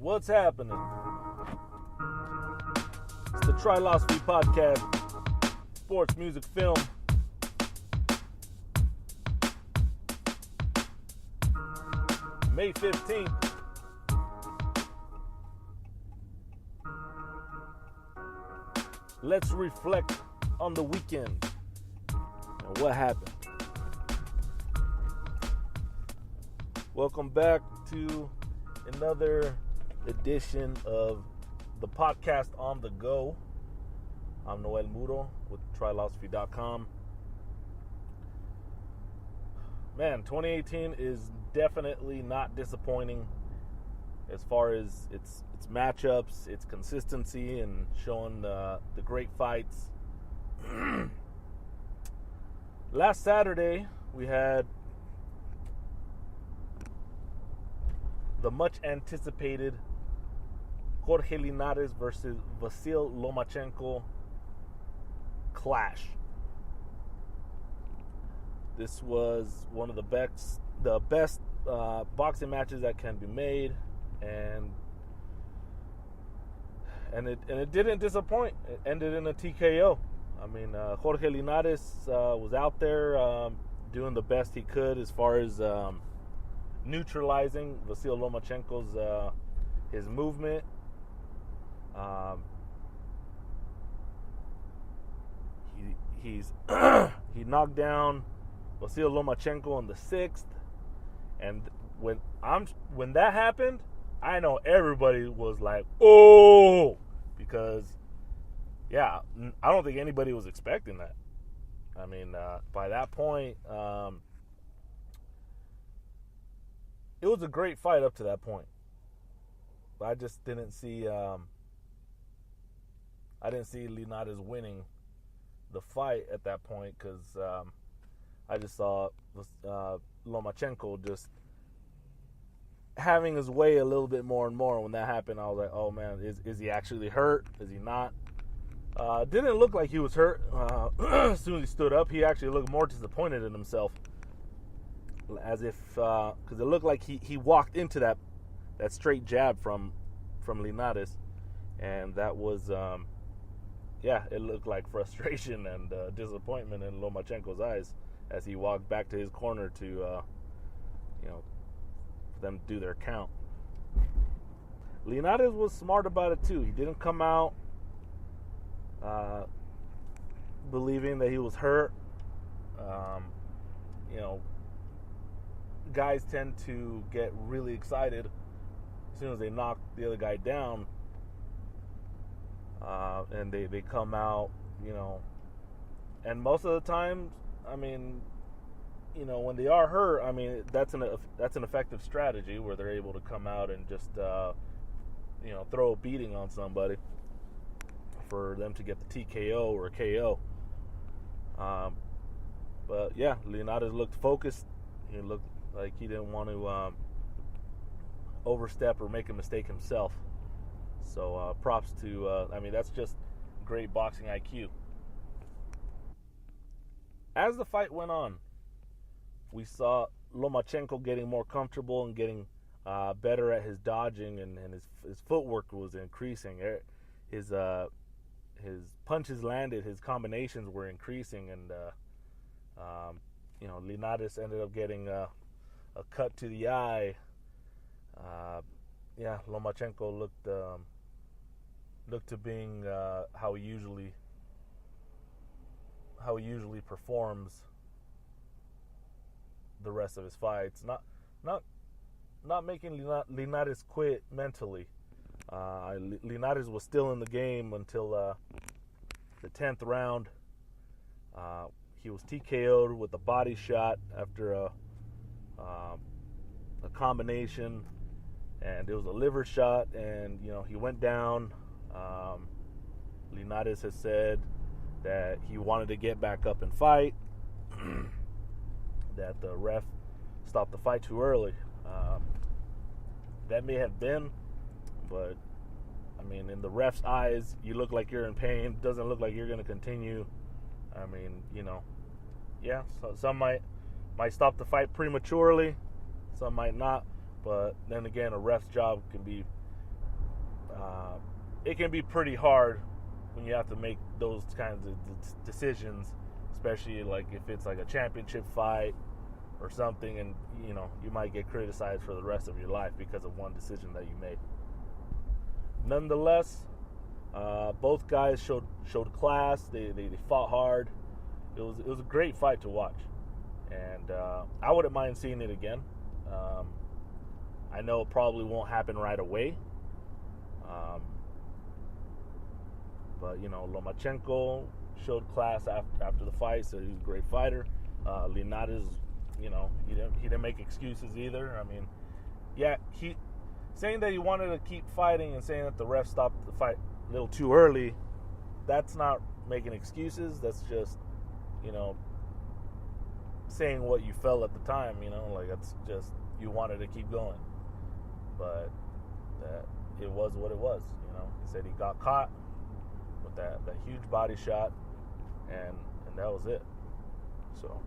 What's happening? It's the TRYLOSOPHY podcast, sports, music, film. May 15th. Let's reflect on the weekend and what happened. Welcome back to another edition of the podcast on the go. I'm Noel with TRYLOSOPHY.com. Man, 2018 is definitely not disappointing as far as its matchups, its consistency, and showing the great fights. Last Saturday, we had the much anticipated Jorge Linares versus Vasyl Lomachenko clash. This was one of the best boxing matches that can be made, and it didn't disappoint. It ended in a TKO. I mean, Jorge Linares was out there doing the best he could as far as neutralizing Vasyl Lomachenko's his movement. He knocked down Vasyl Lomachenko in the 6th, and when that happened, I know everybody was like, "Oh," because yeah, I don't think anybody was expecting that. I mean, by that point, it was a great fight up to that point. But I just didn't see Linares winning the fight at that point, because I just saw Lomachenko just having his way a little bit more and more. When that happened, I was like, oh man, is he actually hurt? Is he not? Didn't look like he was hurt. As soon as he stood up, he actually looked more disappointed in himself, as if because it looked like he walked into that straight jab from Linares, and that was it looked like frustration and disappointment in Lomachenko's eyes as he walked back to his corner to for them to do their count. Linares was smart about it too. He didn't come out believing that he was hurt. Guys tend to get really excited as soon as they knock the other guy down, and they come out, and most of the time, I mean, when they are hurt, I mean, that's an effective strategy where they're able to come out and just throw a beating on somebody for them to get the TKO or KO. But yeah, Linares looked focused. He looked like he didn't want to overstep or make a mistake himself. So props to, that's just great boxing IQ. As the fight went on, we saw Lomachenko getting more comfortable and getting better at his dodging, and his footwork was increasing. His punches landed, his combinations were increasing, and Linares ended up getting a cut to the eye. Lomachenko looked to being how he usually performs the rest of his fights. Not making Linares quit mentally. Linares was still in the game until the 10th round. He was TKO'd with a body shot after a combination, and it was a liver shot, and he went down. Linares has said that he wanted to get back up and fight, that the ref stopped the fight too early. That may have been, but I mean, in the ref's eyes, you look like you're in pain. Doesn't look like you're going to continue. I mean, so some might stop the fight prematurely, some might not. But then again, a ref's job can be it can be pretty hard when you have to make those kinds of decisions, especially like if it's like a championship fight or something, and you might get criticized for the rest of your life because of one decision that you made. Nonetheless, both guys showed class. They fought hard. It was a great fight to watch, and I wouldn't mind seeing it again. I know it probably won't happen right away, but Lomachenko showed class after the fight, so he's a great fighter. Linares, he didn't make excuses either. I mean, yeah, he saying that he wanted to keep fighting and saying that the ref stopped the fight a little too early. That's not making excuses. That's just saying what you felt at the time. Like that's just you wanted to keep going, but it was what it was. He said he got caught with that huge body shot, and that was it. So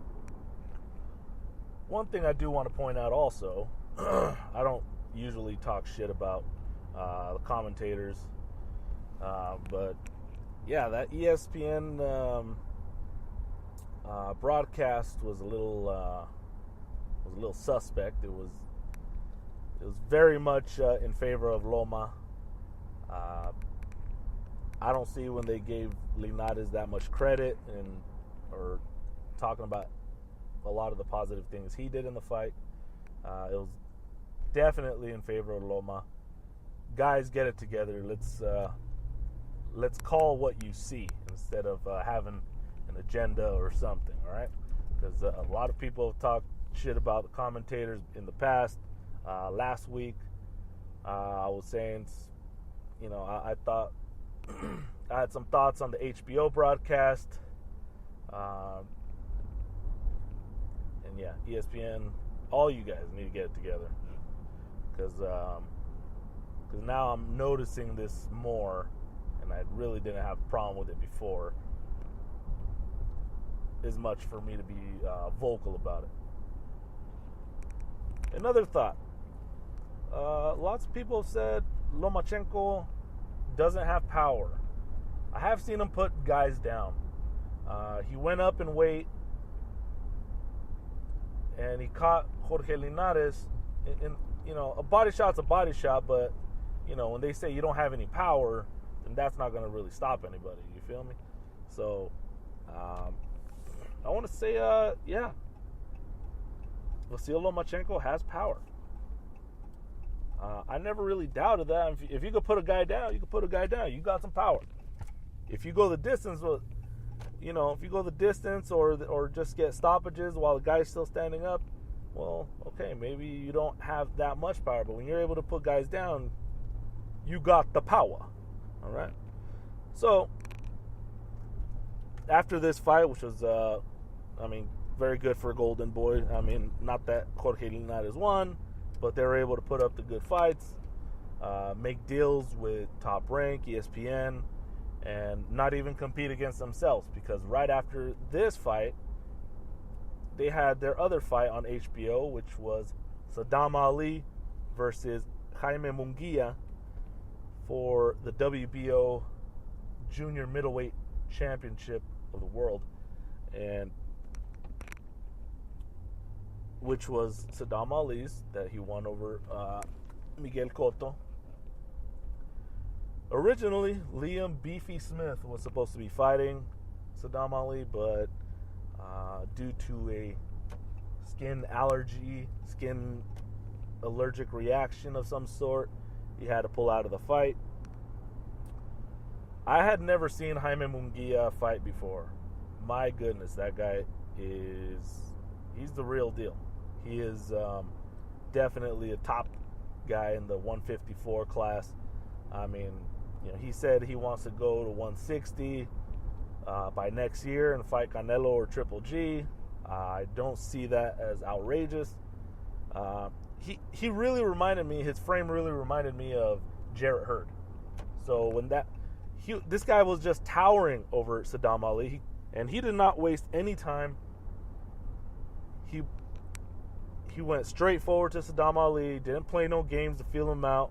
one thing I do want to point out also, I don't usually talk shit about the commentators, but yeah, that ESPN broadcast was a little suspect. It was very much in favor of Loma. I don't see when they gave Linares that much credit or talking about a lot of the positive things he did in the fight. It was definitely in favor of Loma. Guys, get it together. Let's call what you see instead of having an agenda or something, all right? Because a lot of people have talked shit about the commentators in the past. Last week, I was saying, I thought I had some thoughts on the HBO broadcast. And yeah, ESPN, all you guys need to get it together. Because now I'm noticing this more, and I really didn't have a problem with it before as much for me to be vocal about it. Another thought. Lots of people have said Lomachenko doesn't have power. I have seen him put guys down. He went up in weight, and he caught Jorge Linares in a body shot's a body shot, but when they say you don't have any power, then that's not going to really stop anybody. You feel me? So I want to say, yeah, Vasil Lomachenko has power. I never really doubted that. If you could put a guy down, you could put a guy down. You got some power. If you go the distance, if you go the distance or just get stoppages while the guy's still standing up, well, okay, maybe you don't have that much power. But when you're able to put guys down, you got the power. All right. So after this fight, which was, very good for Golden Boy. Not that Jorge Linares won, but they were able to put up the good fights, make deals with Top Rank, ESPN, and not even compete against themselves, because right after this fight, they had their other fight on HBO, which was Saddam Ali versus Jaime Munguía for the WBO Junior Middleweight Championship of the world, and which was Saddam Ali's, that he won over Miguel Cotto. Originally, Liam Beefy Smith was supposed to be fighting Saddam Ali, but due to a skin allergic reaction of some sort, he had to pull out of the fight. I had never seen Jaime Munguía fight before. My goodness, that guy he's the real deal. He is definitely a top guy in the 154 class. He said he wants to go to 160 by next year and fight Canelo or Triple G. I don't see that as outrageous. He really reminded me, his frame really reminded me of Jarrett Hurd. So this guy was just towering over Saddam Ali, and he did not waste any time. He went straight forward to Saddam Ali, didn't play no games to feel him out.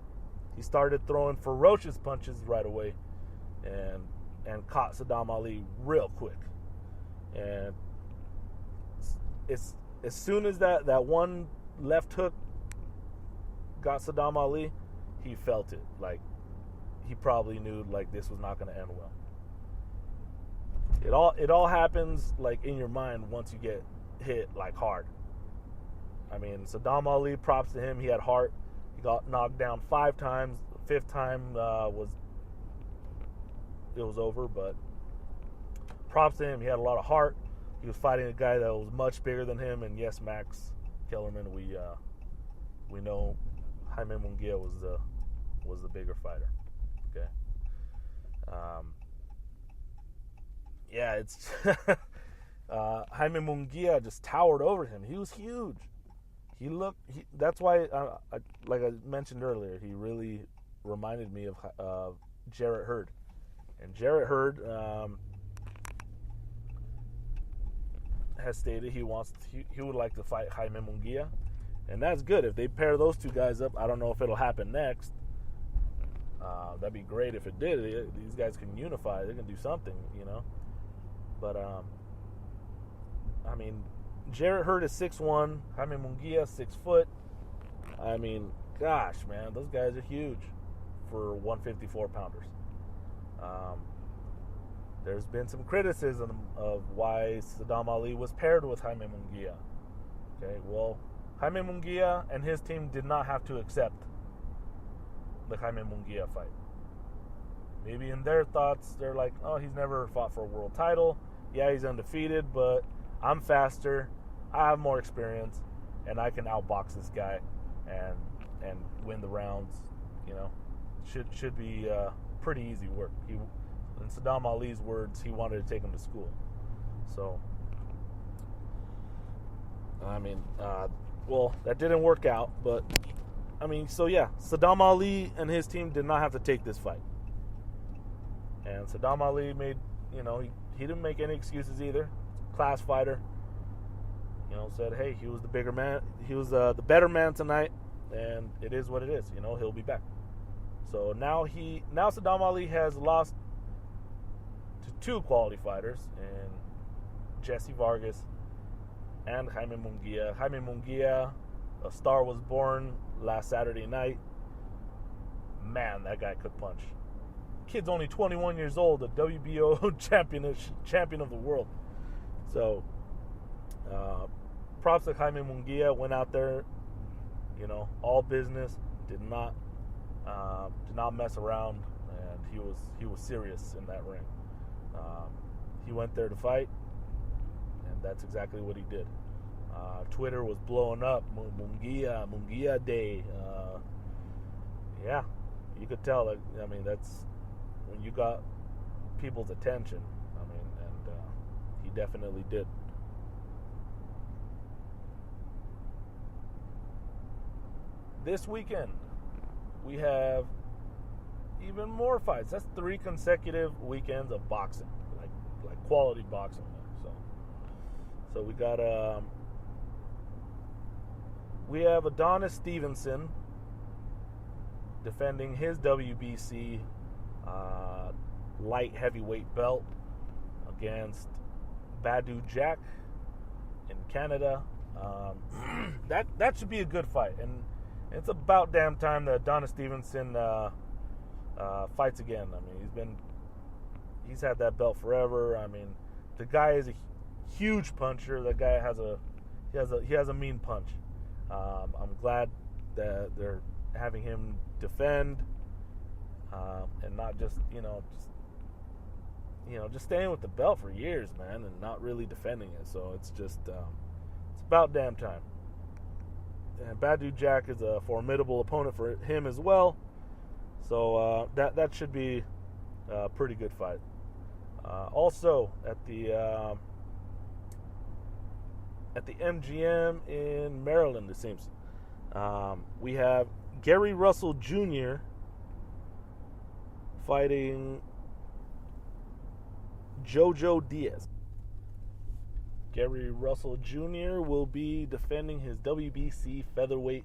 he started throwing ferocious punches right away, and caught Saddam Ali real quick. And it's as soon as that one left hook got Saddam Ali, he felt it. Like, he probably knew like this was not going to end well. It all happens like in your mind once you get hit like hard. I mean, Saddam Ali, props to him. He had heart. He got knocked down 5 times. The 5th time was over, but props to him. He had a lot of heart. He was fighting a guy that was much bigger than him. And yes, Max Kellerman, we know Jaime Munguía was the bigger fighter. Okay. Yeah, it's Jaime Munguía just towered over him. He was huge. That's why, like I mentioned earlier, he really reminded me of Jarrett Hurd. And Jarrett Hurd has stated he would like to fight Jaime Munguía, and that's good. If they pair those two guys up, I don't know if it'll happen next. That'd be great if it did. These guys can unify. They can do something, you know. But I mean, Jarrett Hurd is 6'1", Jaime Munguía 6 foot. I mean, gosh, man, those guys are huge for 154 pounders. There's been some criticism of why Saddam Ali was paired with Jaime Munguía. Okay, well, Jaime Munguía and his team did not have to accept the Jaime Munguía fight. Maybe in their thoughts, they're like, oh, he's never fought for a world title. Yeah, he's undefeated, but I'm faster, I have more experience, and I can outbox this guy and win the rounds. You know, should be pretty easy work. In Saddam Ali's words, he wanted to take him to school. So, I mean, well, that didn't work out, but I mean, so yeah, Saddam Ali and his team did not have to take this fight. And Saddam Ali made, you know, he didn't make any excuses either. Class fighter. You know, said, hey, he was the bigger man. He was the better man tonight, and it is what it is. You know, he'll be back. So now Saddam Ali has lost to 2 quality fighters, and Jesse Vargas and Jaime Munguía. Jaime Munguía, a star was born last Saturday night. Man, that guy could punch. Kid's only 21 years old, a WBO champion of the world. So, props to Jaime Munguía. Went out there, you know, all business. Did not mess around, and he was serious in that ring. He went there to fight, and that's exactly what he did. Twitter was blowing up. Munguía Day. Yeah, you could tell. Like, I mean, that's when you got people's attention. I mean, and he definitely did. This weekend, we have even more fights. That's 3 consecutive weekends of boxing, like quality boxing. So we got we have Adonis Stevenson defending his WBC light heavyweight belt against Badou Jack in Canada. That should be a good fight, and it's about damn time that Adonis Stevenson fights again. I mean, he's had that belt forever. I mean, the guy is a huge puncher. That guy has a mean punch. I'm glad that they're having him defend, and not just staying with the belt for years, man, and not really defending it. So it's just it's about damn time. And Badou Jack is a formidable opponent for him as well. So that should be a pretty good fight. Also at the MGM in Maryland, it seems, we have Gary Russell Jr. fighting Jojo Diaz. Gary Russell Jr. will be defending his WBC featherweight